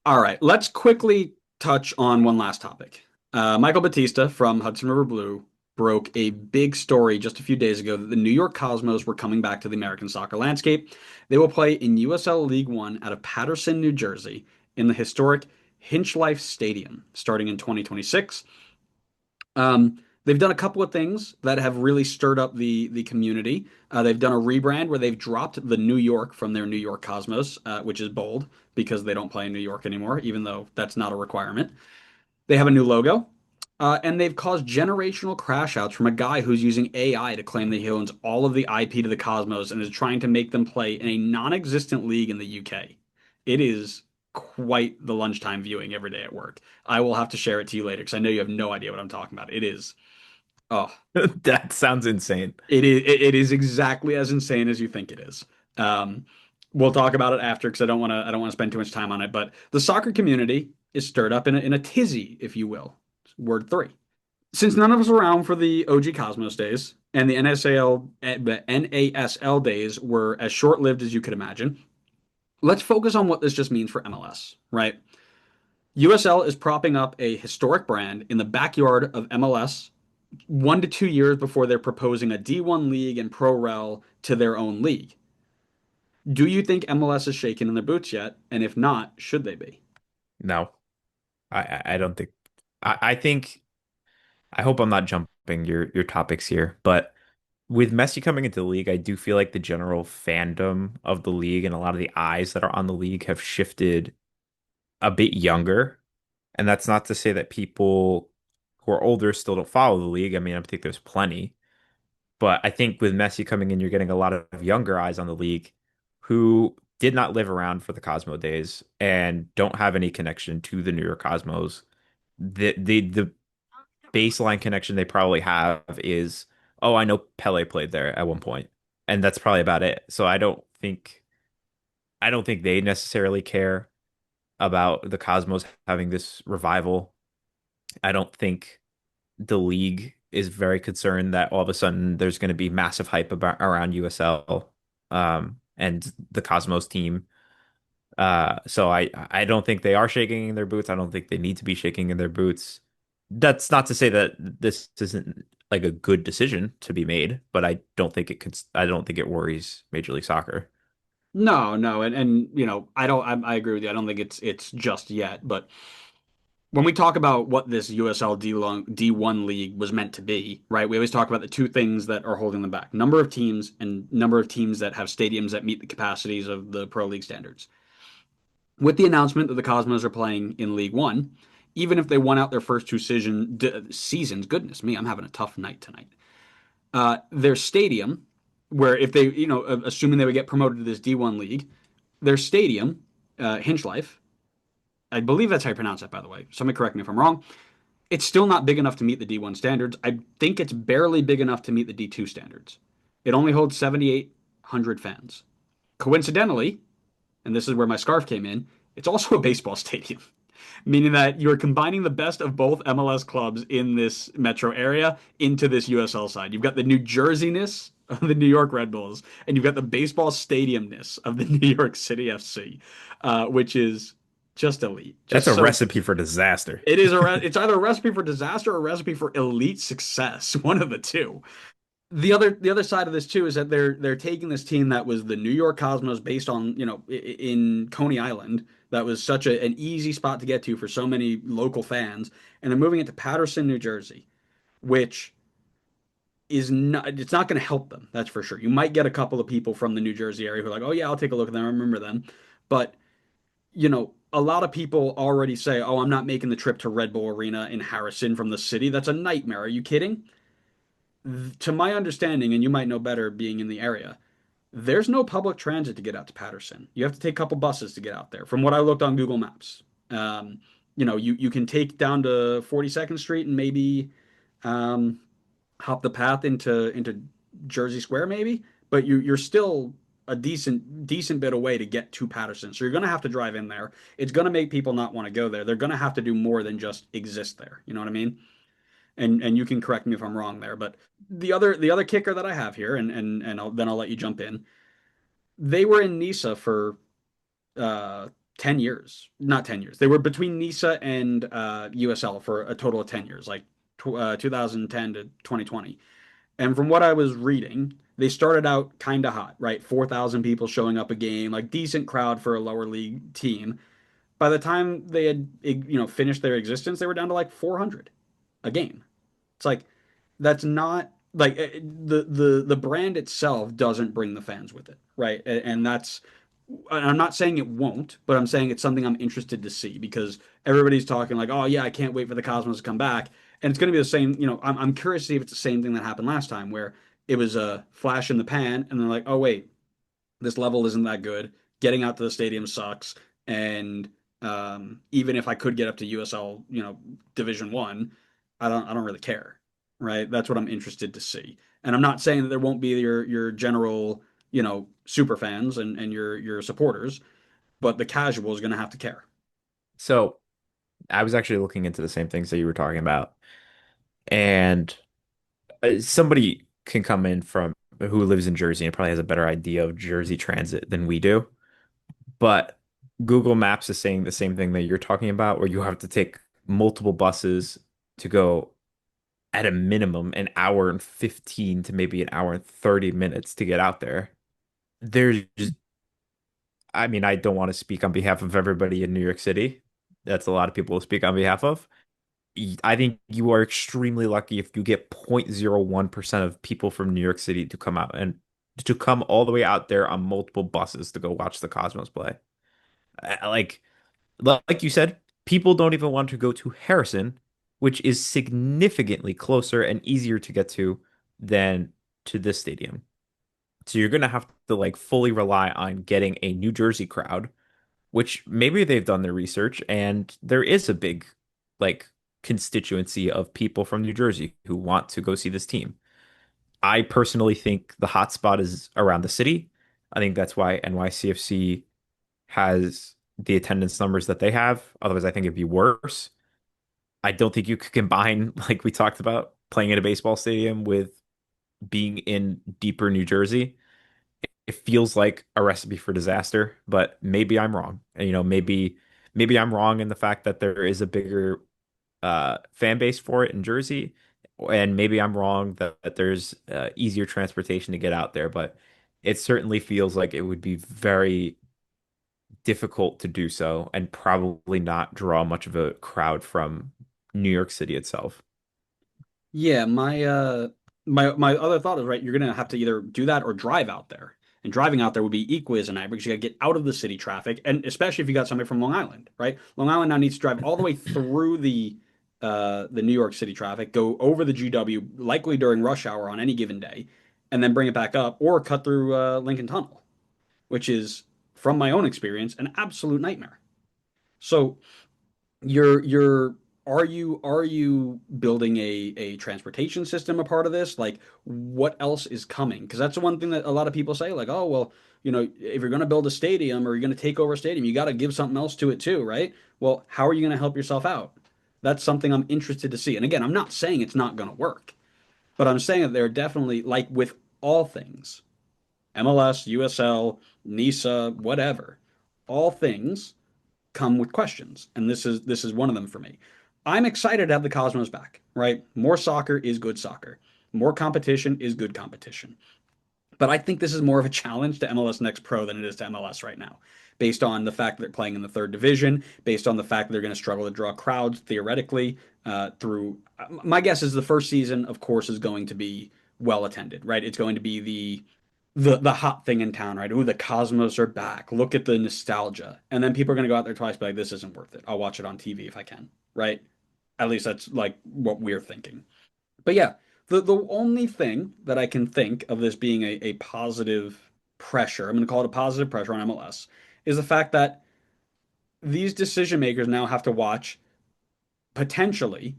All right, let's quickly touch on one last topic. Michael Batista from Hudson River Blue broke a big story just a few days ago that the New York Cosmos were coming back to the American soccer landscape. They will play in USL League One out of Paterson, New Jersey, in the historic Hinchlife Stadium starting in 2026. They've done a couple of things that have really stirred up the community. They've done a rebrand where they've dropped the New York from their New York Cosmos, which is bold because they don't play in New York anymore, even though that's not a requirement. They have a new logo, and they've caused generational crash outs from a guy who's using AI to claim that he owns all of the IP to the Cosmos and is trying to make them play in a non-existent league in the UK. It is quite the lunchtime viewing every day at work. I will have to share it to you later because I know you have no idea what I'm talking about. It is. Oh, That sounds insane. it is exactly as insane as you think it is. Um, we'll talk about it after because I don't want to spend too much time on it. But the soccer community is stirred up in a tizzy, if you will. Word three. Since none of us were around for the OG Cosmos days and the NASL days were as short-lived as you could imagine, let's focus on what this just means for MLS, right? USL is propping up a historic brand in the backyard of MLS 1 to 2 years before they're proposing a D1 league and Pro Rel to their own league. Do you think MLS is shaking in their boots yet? And if not, should they be? No, I don't think. I think I hope I'm not jumping your topics here, but with Messi coming into the league, I do feel like the general fandom of the league and a lot of the eyes that are on the league have shifted a bit younger. And that's not to say that people who are older still don't follow the league. I mean, I think there's plenty. But I think with Messi coming in, you're getting a lot of younger eyes on the league who did not live around for the Cosmo days and don't have any connection to the New York Cosmos. The baseline connection they probably have is, oh, I know Pele played there at one point, and that's probably about it. So I don't think they necessarily care about the Cosmos having this revival. I don't think the league is very concerned that all of a sudden there's going to be massive hype about around USL and the Cosmos team. So I don't think they are shaking in their boots. I don't think they need to be shaking in their boots. That's not to say that this isn't like a good decision to be made, but I don't think it could. I don't think it worries Major League Soccer. No, no, and I agree with you. I don't think it's just yet, but when we talk about what this USL D1 league was meant to be, right? We always talk about the two things that are holding them back: number of teams and number of teams that have stadiums that meet the capacities of the Pro League standards. With the announcement that the Cosmos are playing in League One, even if they won out their first two seasons, goodness me, I'm having a tough night tonight. Their stadium, where if they, assuming they would get promoted to this D1 league, their stadium, Hinchlife, I believe that's how you pronounce it, by the way. Somebody correct me if I'm wrong. It's still not big enough to meet the D1 standards. I think it's barely big enough to meet the D2 standards. It only holds 7,800 fans. Coincidentally, and this is where my scarf came in, it's also a baseball stadium, meaning that you're combining the best of both MLS clubs in this metro area into this USL side. You've got the New Jerseyness of the New York Red Bulls, and you've got the baseball stadiumness of the New York City FC, which is just elite. That's Just a so recipe for disaster. it's either a recipe for disaster or a recipe for elite success, one of the two. The other side of this too is that they're taking this team that was the New York Cosmos based on, in Coney Island, that was such an easy spot to get to for so many local fans, and they're moving it to Paterson, New Jersey, which is not it's not going to help them, that's for sure. You might get a couple of people from the New Jersey area who are like, "Oh yeah, I'll take a look at them, I remember them." But, a lot of people already say, "Oh, I'm not making the trip to Red Bull Arena in Harrison from the city. That's a nightmare. Are you kidding?" To my understanding, and you might know better being in the area, there's no public transit to get out to Paterson. You have to take a couple buses to get out there. From what I looked on Google Maps, you can take down to 42nd Street and maybe um, hop the path into Jersey Square, maybe. But you're still a decent bit away to get to Paterson. So you're gonna have to drive in there. It's gonna make people not want to go there. They're gonna have to do more than just exist there. You know what I mean? And you can correct me if I'm wrong there, but the other kicker that I have here, and then I'll let you jump in. They were in NISA for 10 years. Not 10 years. They were between NISA and USL for a total of 10 years, like 2010 to 2020. And from what I was reading, they started out kind of hot, right? 4,000 people showing up a game, like decent crowd for a lower league team. By the time they had, finished their existence, they were down to like 400 a game. It's like that's not like the brand itself doesn't bring the fans with it, right? And that's I'm not saying it won't, but I'm saying it's something I'm interested to see because everybody's talking like, oh yeah, I can't wait for the Cosmos to come back, and it's going to be the same. I'm curious to see if it's the same thing that happened last time where it was a flash in the pan, and they're like, oh wait, this level isn't that good. Getting out to the stadium sucks, and even if I could get up to USL, Division One, I don't really care, right? That's what I'm interested to see. And I'm not saying that there won't be your general, super fans and your supporters, but the casual is going to have to care. So I was actually looking into the same things that you were talking about, and somebody can come in from who lives in Jersey and probably has a better idea of Jersey transit than we do. But Google Maps is saying the same thing that you're talking about, where you have to take multiple buses to go at a minimum an hour and 15 to maybe an hour and 30 minutes to get out there. There's just, I mean, I don't want to speak on behalf of everybody in New York City. That's a lot of people to speak on behalf of. I think you are extremely lucky if you get 0.01% of people from New York City to come out and to come all the way out there on multiple buses to go watch the Cosmos play. Like you said, people don't even want to go to Harrison, which is significantly closer and easier to get to than to this stadium. So you're gonna have to like fully rely on getting a New Jersey crowd, which maybe they've done their research and there is a big like constituency of people from New Jersey who want to go see this team. I personally think the hotspot is around the city. I think that's why NYCFC has the attendance numbers that they have. Otherwise, I think it'd be worse. I don't think you could combine, like we talked about, playing in a baseball stadium with being in deeper New Jersey. It feels like a recipe for disaster, but maybe I'm wrong. And, maybe I'm wrong in the fact that there is a bigger fan base for it in Jersey, and maybe I'm wrong that there's easier transportation to get out there. But it certainly feels like it would be very difficult to do so and probably not draw much of a crowd from New York City itself. Yeah, my other thought is right. You're gonna have to either do that or drive out there. And driving out there would be equally as a nightmare because you gotta get out of the city traffic, and especially if you got somebody from Long Island, right? Long Island now needs to drive all the way through the New York City traffic, go over the GW, likely during rush hour on any given day, and then bring it back up, or cut through Lincoln Tunnel, which is, from my own experience, an absolute nightmare. So you're are you building a transportation system a part of this? Like what else is coming? Because that's the one thing that a lot of people say, like, oh well, if you're going to build a stadium or you're going to take over a stadium, you got to give something else to it too, right? Well, how are you going to help yourself out? That's something I'm interested to see. And again, I'm not saying it's not going to work, but I'm saying that there are definitely, like with all things, MLS, USL, NISA, whatever, all things come with questions, and this is one of them for me. I'm excited to have the Cosmos back, right? More soccer is good soccer. More competition is good competition. But I think this is more of a challenge to MLS Next Pro than it is to MLS right now, based on the fact that they're playing in the third division, based on the fact that they're going to struggle to draw crowds theoretically through. My guess is the first season, of course, is going to be well attended, right? It's going to be the hot thing in town, right? Ooh, the Cosmos are back. Look at the nostalgia. And then people are going to go out there twice, be like, this isn't worth it. I'll watch it on TV if I can, right? At least that's like what we're thinking. But yeah, the only thing that I can think of this being a positive pressure, I'm going to call it a positive pressure on MLS, is the fact that these decision makers now have to watch potentially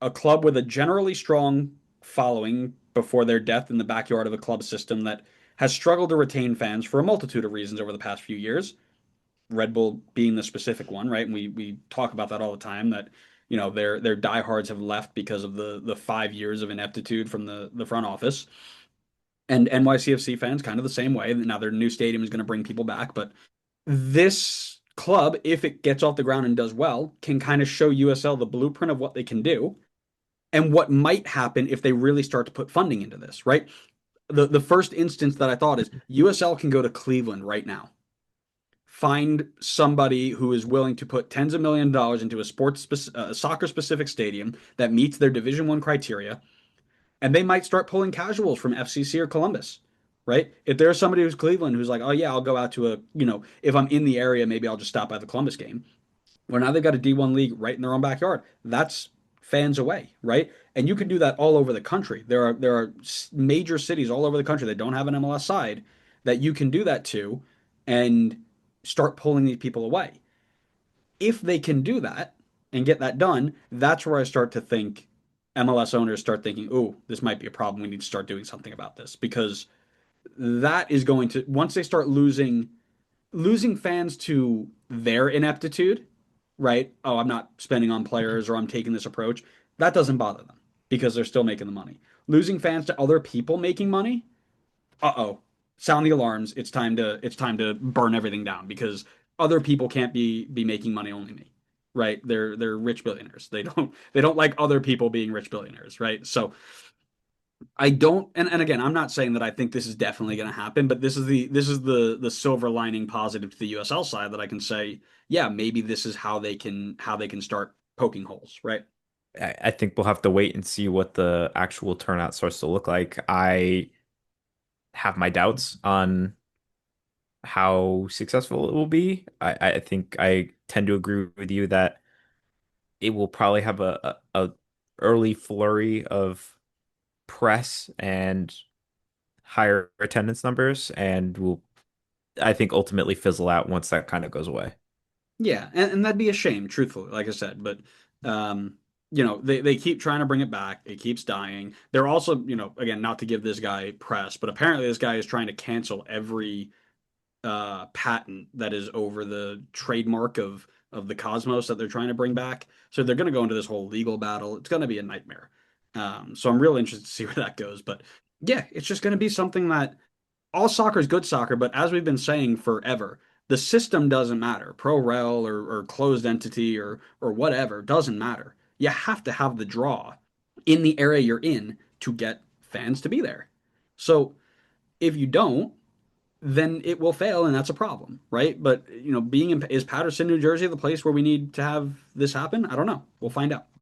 a club with a generally strong following before their death in the backyard of a club system that has struggled to retain fans for a multitude of reasons over the past few years. Red Bull being the specific one, right? And we talk about that all the time that their diehards have left because of the 5 years of ineptitude from the front office. And NYCFC fans kind of the same way. Now their new stadium is going to bring people back, but this club, if it gets off the ground and does well, can kind of show USL the blueprint of what they can do and what might happen if they really start to put funding into this, right? The first instance that I thought is USL can go to Cleveland right now, find somebody who is willing to put tens of millions of dollars into a soccer specific stadium that meets their Division One criteria, and they might start pulling casuals from FCC or Columbus, right? If there's somebody who's Cleveland who's like, oh yeah, I'll go out to a, if I'm in the area, maybe I'll just stop by the Columbus game. Well, now they've got a D1 league right in their own backyard. That's fans away, right? And you can do that all over the country. There are major cities all over the country that don't have an MLS side that you can do that to and start pulling these people away. If they can do that and get that done, that's where I start to think MLS owners start thinking, "Oh, this might be a problem. We need to start doing something about this." Because that is going to once they start losing fans to their ineptitude, right? Oh, I'm not spending on players or I'm taking this approach. That doesn't bother them because they're still making the money. Losing fans to other people making money, uh-oh. Sound the alarms. It's time to burn everything down because other people can't be making money, only me. Right? They're rich billionaires. They don't like other people being rich billionaires, right? So I don't, and again, I'm not saying that I think this is definitely going to happen, but this is the silver lining positive to the USL side that I can say, yeah, maybe this is how they can start poking holes, right? I think we'll have to wait and see what the actual turnout starts to look like. I have my doubts on how successful it will be. I think I tend to agree with you that it will probably have a early flurry of press and higher attendance numbers, and will I think ultimately fizzle out once that kind of goes away. Yeah, and that'd be a shame, truthfully, like I said. But they keep trying to bring it back. It keeps dying. They're also, again, not to give this guy press, but apparently this guy is trying to cancel every patent that is over the trademark of the Cosmos that they're trying to bring back. So they're going to go into this whole legal battle. It's going to be a nightmare. So I'm real interested to see where that goes. But yeah, it's just going to be something that all soccer is good soccer, but as we've been saying forever, the system doesn't matter. Pro rel or closed entity or whatever doesn't matter. You have to have the draw in the area you're in to get fans to be there. So if you don't, then it will fail, and that's a problem, right? But being is Patterson, New Jersey, the place where we need to have this happen? I don't know. We'll find out.